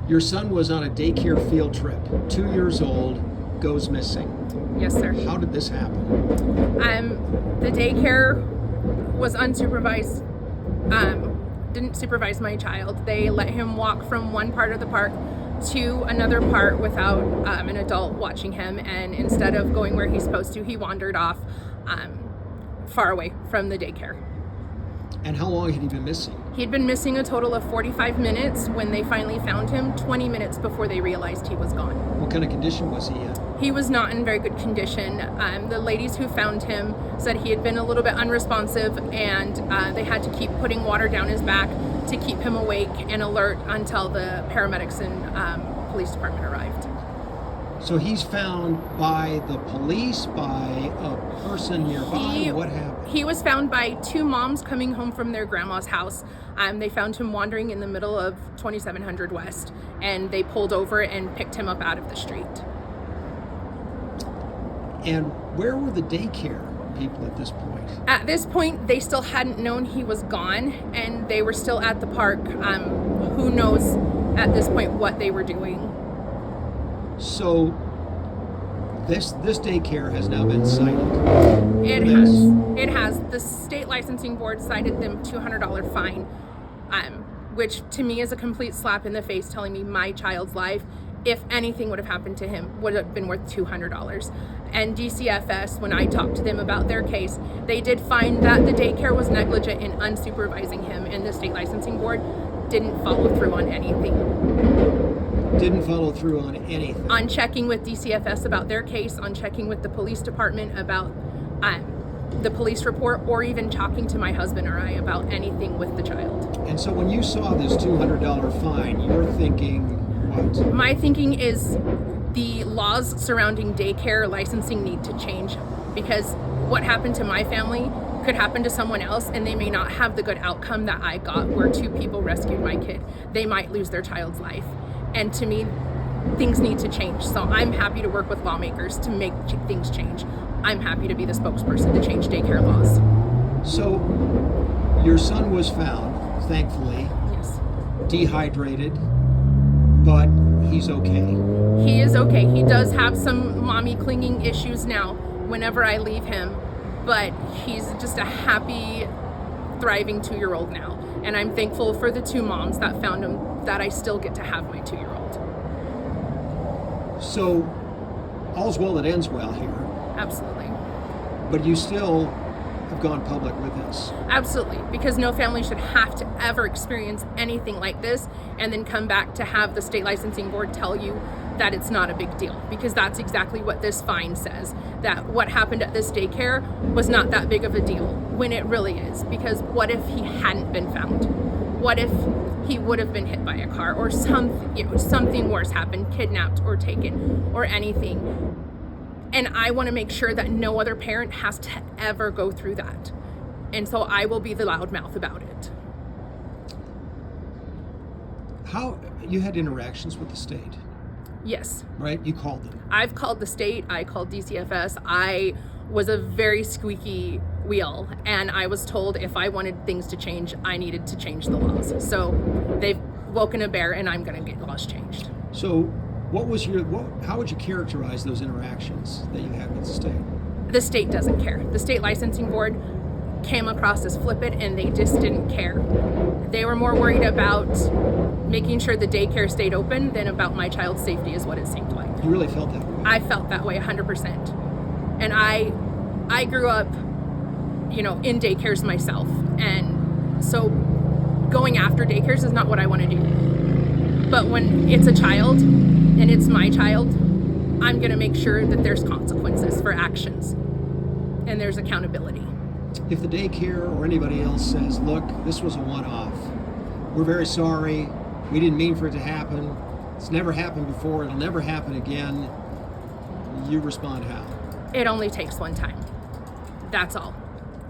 Your son was on a daycare field trip, 2 years old, goes missing. Yes, sir. How did this happen? The daycare was unsupervised, didn't supervise my child. They let him walk from one part of the park to another part without an adult watching him, and instead of going where he's supposed to, he wandered off far away from the daycare. And how long had he been missing? He'd been missing a total of 45 minutes when they finally found him, 20 minutes before they realized he was gone. What kind of condition was he in? He was not in very good condition. The ladies who found him said he had been a little bit unresponsive, and they had to keep putting water down his back to keep him awake and alert until the paramedics and police department arrived. So he's found by the police, by a person nearby? What happened? He was found by two moms coming home from their grandma's house. They found him wandering in the middle of 2700 West, and they pulled over and picked him up out of the street. And where were the daycare people at this point? At this point, they still hadn't known he was gone, and they were still at the park. Who knows at this point what they were doing. So this daycare has now been cited. It has. The state licensing board cited them $200 fine, which to me is a complete slap in the face, telling me my child's life, if anything would have happened to him, would have been worth $200. And DCFS, when I talked to them about their case, they did find that the daycare was negligent in unsupervising him, and the state licensing board didn't follow through on anything. Didn't follow through on anything. On checking with DCFS about their case, on checking with the police department about the police report, or even talking to my husband or I about anything with the child. And so when you saw this $200 fine, you're thinking what? My thinking is the laws surrounding daycare licensing need to change, because what happened to my family could happen to someone else, and they may not have the good outcome that I got, where two people rescued my kid. They might lose their child's life. And to me, things need to change. So I'm happy to work with lawmakers to make things change. I'm happy to be the spokesperson to change daycare laws. So your son was found, thankfully, Yes. dehydrated, but he's okay. He is okay. He does have some mommy clinging issues now whenever I leave him, but he's just a happy, thriving 2-year-old now. And I'm thankful for the two moms that found him, that I still get to have my 2-year-old. So all's well that ends well here, Absolutely. but you still have gone public with this. Absolutely, because no family should have to ever experience anything like this and then come back to have the state licensing board tell you that it's not a big deal, because that's exactly what this fine says, that what happened at this daycare was not that big of a deal, when it really is. Because what if he hadn't been found? What if he would have been hit by a car, or something worse happened, kidnapped or taken or anything? And I want to make sure that no other parent has to ever go through that. And so I will be the loudmouth about it. How you had interactions with the state, Yes. right? You called them. I've called the state, I called DCFS. I was a very squeaky wheel, and I was told if I wanted things to change, I needed to change the laws. So they've woken a bear, and I'm going to get laws changed. So how would you characterize those interactions that you had with the state? The state doesn't care. The state licensing board came across as flippant, and they just didn't care. They were more worried about making sure the daycare stayed open than about my child's safety, is what it seemed like. You really felt that way? I felt that way 100%. And I grew up, in daycares myself. And so going after daycares is not what I want to do. But when it's a child and it's my child, I'm going to make sure that there's consequences for actions and there's accountability. If the daycare or anybody else says, look, this was a one-off, we're very sorry, we didn't mean for it to happen, it's never happened before, it'll never happen again, you respond how? It only takes one time. That's all.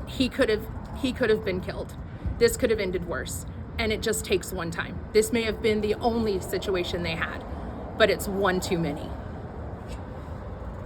He could have been killed. This could have ended worse. And it just takes one time. This may have been the only situation they had, but it's one too many.